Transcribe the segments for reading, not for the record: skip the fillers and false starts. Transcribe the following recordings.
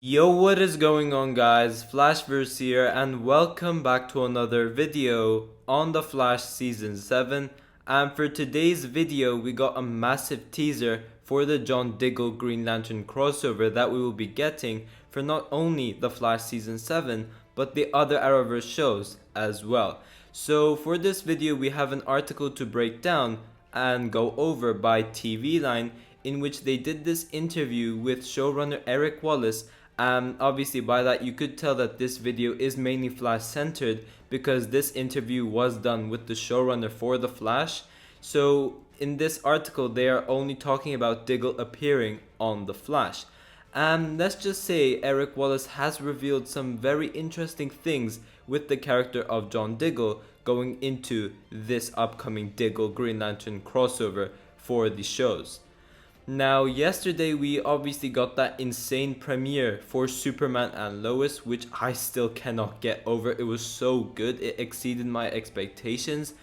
Yo, what is going on, guys? Flashverse here, and welcome back to another video on The Flash Season 7. And for today's video, we got a massive teaser for the John Diggle Green Lantern crossover that we will be getting for not only The Flash Season 7, but the other Arrowverse shows as well. So for this video, we have an article to break down and go over by TV Line, in which they did this interview with showrunner Eric Wallace. Obviously by that you could tell that this video is mainly Flash centered, because this interview was done with the showrunner for The Flash. So in this article they are only talking about Diggle appearing on The Flash. And let's just say Eric Wallace has revealed some very interesting things with the character of John Diggle going into this upcoming Diggle Green Lantern crossover for the shows. Now, yesterday we obviously got that insane premiere for Superman and Lois, which I still cannot get over. It was so good, it exceeded my expectations.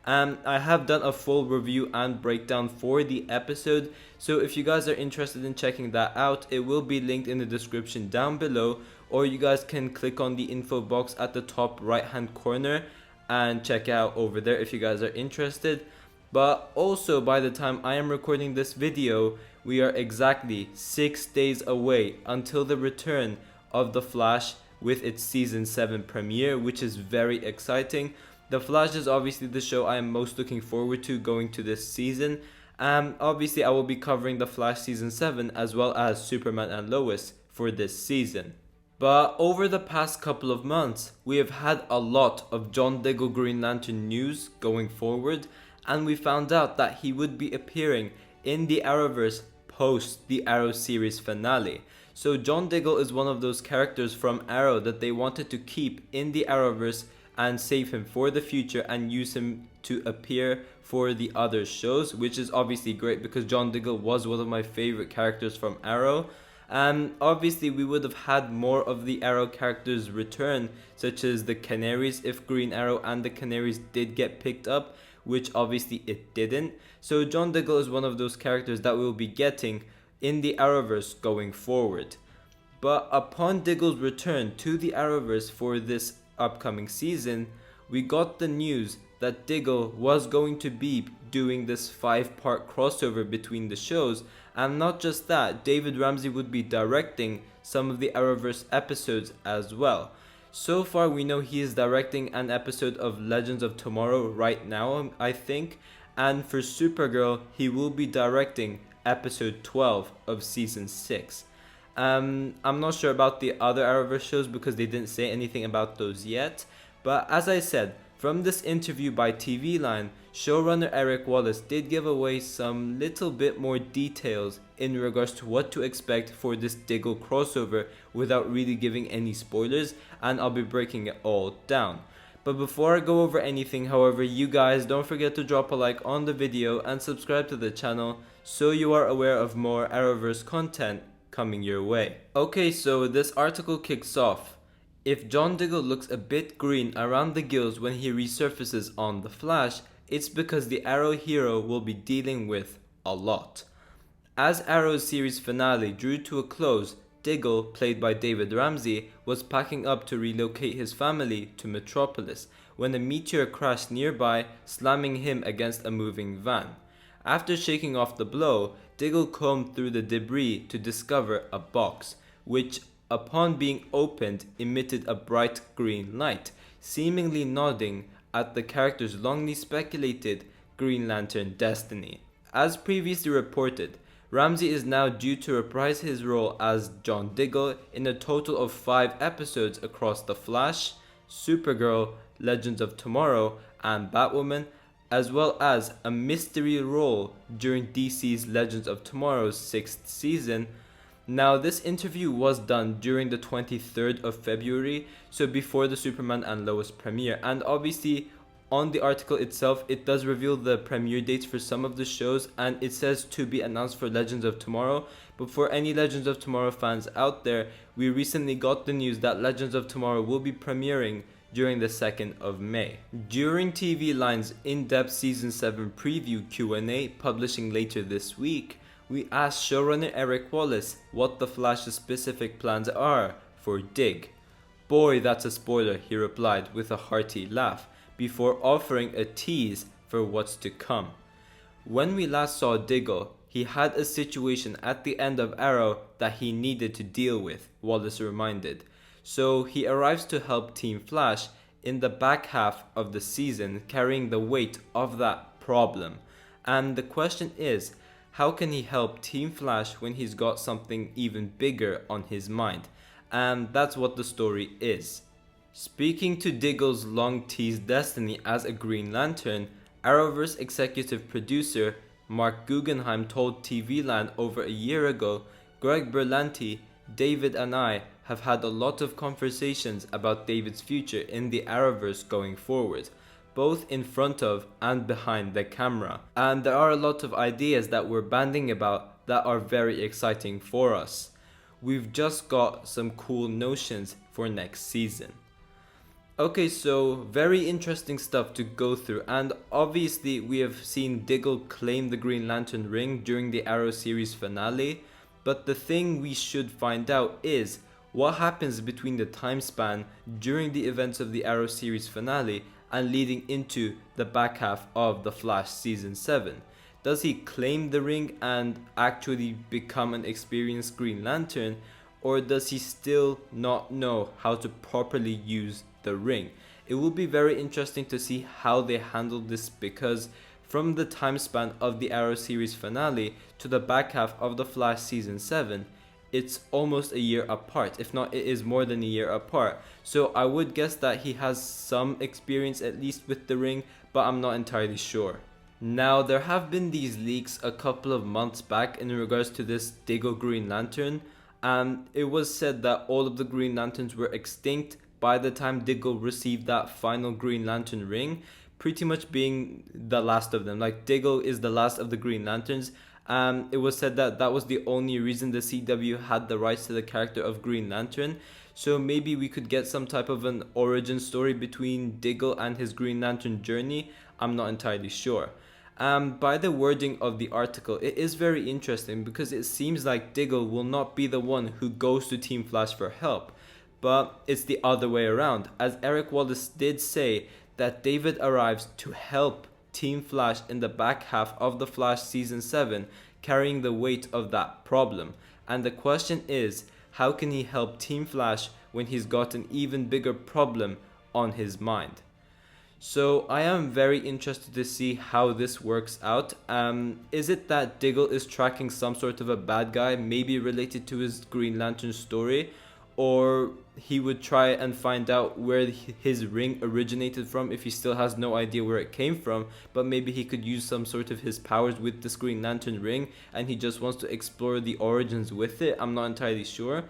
I have done a full review and breakdown for the episode, so if you guys are interested in checking that out, it will be linked in the description down below, or you guys can click on the info box at the top right hand corner and check out over there if you guys are interested. But also, by the time I am recording this video, we are exactly 6 days away until the return of The Flash with its Season 7 premiere, which is very exciting. The Flash is obviously the show I am most looking forward to going to this season. Obviously I will be covering The Flash Season 7 as well as Superman and Lois for this season. But over the past couple of months, we have had a lot of John Diggle Green Lantern news going forward, and we found out that he would be appearing in the Arrowverse post the Arrow series finale. So John Diggle is one of those characters from Arrow that they wanted to keep in the Arrowverse and save him for the future and use him to appear for the other shows, which is obviously great because John Diggle was one of my favorite characters from Arrow. And obviously we would have had more of the Arrow characters return, such as the Canaries if Green Arrow and the Canaries did get picked up, which obviously it didn't. So John Diggle is one of those characters that we'll be getting in the Arrowverse going forward. But upon Diggle's return to the Arrowverse for this upcoming season, we got the news that Diggle was going to be doing this 5-part crossover between the shows, and not just that, David Ramsey would be directing some of the Arrowverse episodes as well. So far we know he is directing an episode of Legends of Tomorrow right now, I think, and for Supergirl he will be directing episode 12 of season 6. I'm not sure about the other Arrowverse shows because they didn't say anything about those yet, but as I said, from this interview by TV Line, showrunner Eric Wallace did give away some little bit more details in regards to what to expect for this Diggle crossover without really giving any spoilers, and I'll be breaking it all down. But before I go over anything, however, you guys don't forget to drop a like on the video and subscribe to the channel so you are aware of more Arrowverse content coming your way. Okay, so this article kicks off. If John Diggle looks a bit green around the gills when he resurfaces on The Flash, it's because the Arrow hero will be dealing with a lot. As Arrow's series finale drew to a close, Diggle, played by David Ramsey, was packing up to relocate his family to Metropolis when a meteor crashed nearby, slamming him against a moving van. After shaking off the blow, Diggle combed through the debris to discover a box, which upon being opened emitted a bright green light, seemingly nodding at the character's longly speculated Green Lantern destiny. As previously reported, Ramsey is now due to reprise his role as John Diggle in a total of 5 episodes across The Flash, Supergirl, Legends of Tomorrow, and Batwoman, as well as a mystery role during DC's Legends of Tomorrow's 6th season. Now, this interview was done during the 23rd of February, so before the Superman and Lois premiere, and obviously on the article itself it does reveal the premiere dates for some of the shows, and it says to be announced for Legends of Tomorrow. But for any Legends of Tomorrow fans out there, we recently got the news that Legends of Tomorrow will be premiering during the 2nd of May. During TV Line's in-depth Season 7 preview Q&A publishing later this week, we asked showrunner Eric Wallace what the Flash's specific plans are for Dig. "Boy, that's a spoiler," he replied with a hearty laugh, before offering a tease for what's to come. When we last saw Diggle, he had a situation at the end of Arrow that he needed to deal with, Wallace reminded. So he arrives to help Team Flash in the back half of the season, carrying the weight of that problem. And the question is, how can he help Team Flash when he's got something even bigger on his mind? And that's what the story is. Speaking to Diggle's long-teased destiny as a Green Lantern, Arrowverse executive producer Mark Guggenheim told TV Land over a year ago, "Greg Berlanti, David and I have had a lot of conversations about David's future in the Arrowverse going forward, both in front of and behind the camera. And there are a lot of ideas that we're banding about that are very exciting for us. We've just got some cool notions for next season." Okay, so very interesting stuff to go through, and obviously we have seen Diggle claim the Green Lantern ring during the Arrow series finale, but the thing we should find out is what happens between the time span during the events of the Arrow series finale and leading into the back half of The Flash season 7. Does he claim the ring and actually become an experienced Green Lantern, or does he still not know how to properly use the ring? It will be very interesting to see how they handle this, because from the time span of the Arrow series finale to the back half of The Flash season 7, it's almost a year apart. If not, it is more than a year apart. So I would guess that he has some experience at least with the ring, but I'm not entirely sure. Now, there have been these leaks a couple of months back in regards to this Diggle Green Lantern, and it was said that all of the Green Lanterns were extinct by the time Diggle received that final Green Lantern ring, pretty much being the last of them. Like, Diggle is the last of the Green Lanterns. It was said that that was the only reason the CW had the rights to the character of Green Lantern. So maybe we could get some type of an origin story between Diggle and his Green Lantern journey. I'm not entirely sure. By the wording of the article, it is very interesting because it seems like Diggle will not be the one who goes to Team Flash for help, but it's the other way around, as Eric Wallace did say that David arrives to help Team Flash in the back half of The Flash season 7, carrying the weight of that problem. And the question is, how can he help Team Flash when he's got an even bigger problem on his mind? So I am very interested to see how this works out. Is it that Diggle is tracking some sort of a bad guy, maybe related to his Green Lantern story? Or he would try and find out where his ring originated from if he still has no idea where it came from, but maybe he could use some sort of his powers with this Green Lantern ring and he just wants to explore the origins with it. I'm not entirely sure.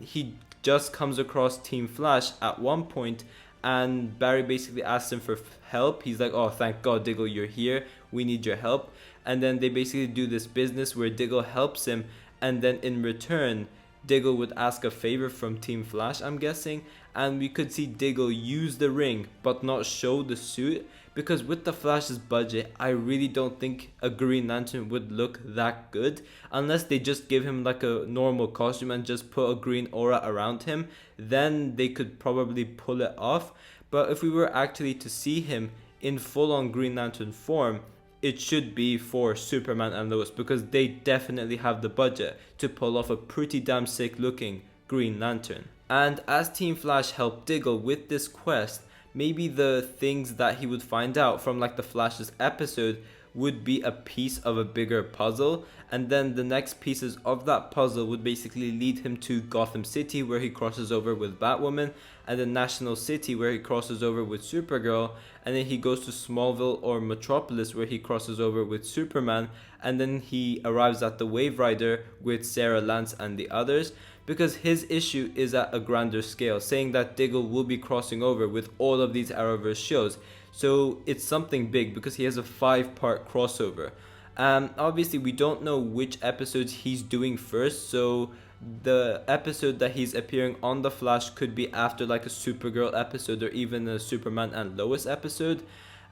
He just comes across Team Flash at one point, and Barry basically asks him for help. He's like, "Oh, thank God, Diggle, you're here. We need your help." And then they basically do this business where Diggle helps him, and then in return, Diggle would ask a favor from Team Flash, I'm guessing, and we could see Diggle use the ring but not show the suit, because with the Flash's budget, I really don't think a Green Lantern would look that good unless they just give him like a normal costume and just put a green aura around him. Then they could probably pull it off. But if we were actually to see him in full-on Green Lantern form, it should be for Superman and Lois, because they definitely have the budget to pull off a pretty damn sick looking Green Lantern. And as Team Flash helped Diggle with this quest, maybe the things that he would find out from like the Flash's episode would be a piece of a bigger puzzle, and then the next pieces of that puzzle would basically lead him to Gotham City, where he crosses over with Batwoman, and then National City, where he crosses over with Supergirl, and then he goes to Smallville or Metropolis, where he crosses over with Superman, and then he arrives at the Wave Rider with Sarah Lance and the others, because his issue is at a grander scale, saying that Diggle will be crossing over with all of these Arrowverse shows. So it's something big because he has a 5-part crossover. Obviously we don't know which episodes he's doing first, so the episode that he's appearing on The Flash could be after like a Supergirl episode or even a Superman and Lois episode.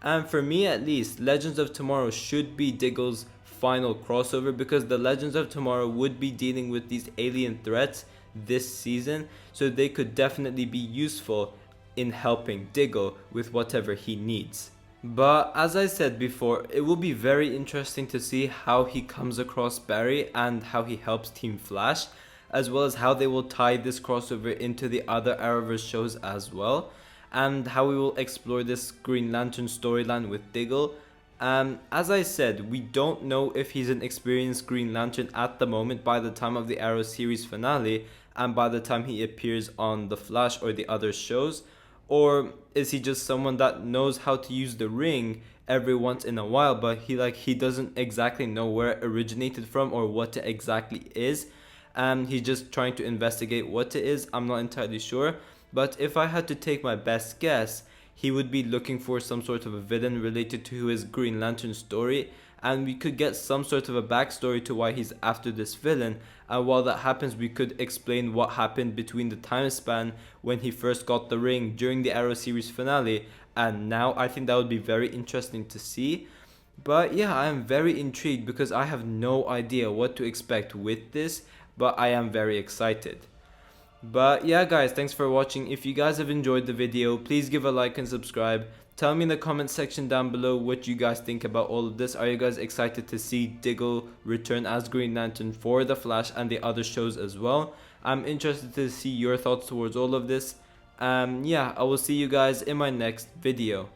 And for me at least, Legends of Tomorrow should be Diggle's final crossover, because the Legends of Tomorrow would be dealing with these alien threats this season, so they could definitely be useful in helping Diggle with whatever he needs. But as I said before, it will be very interesting to see how he comes across Barry and how he helps Team Flash, as well as how they will tie this crossover into the other Arrowverse shows as well, and how we will explore this Green Lantern storyline with Diggle. As I said, we don't know if he's an experienced Green Lantern at the moment by the time of the Arrow series finale and by the time he appears on The Flash or the other shows, or is he just someone that knows how to use the ring every once in a while, but he doesn't exactly know where it originated from or what it exactly is, and he's just trying to investigate what it is. I'm not entirely sure, but if I had to take my best guess, he would be looking for some sort of a villain related to his Green Lantern story, and we could get some sort of a backstory to why he's after this villain. And while that happens, we could explain what happened between the time span when he first got the ring during the Arrow series finale and now. I think that would be very interesting to see. But yeah, I am very intrigued because I have no idea what to expect with this, but I am very excited. But yeah guys, thanks for watching. If you guys have enjoyed the video, please give a like and subscribe. Tell me in the comment section down below what you guys think about all of this. Are you guys excited to see Diggle return as Green Lantern for The Flash and the other shows as well? I'm interested to see your thoughts towards all of this. Yeah, I will see you guys in my next video.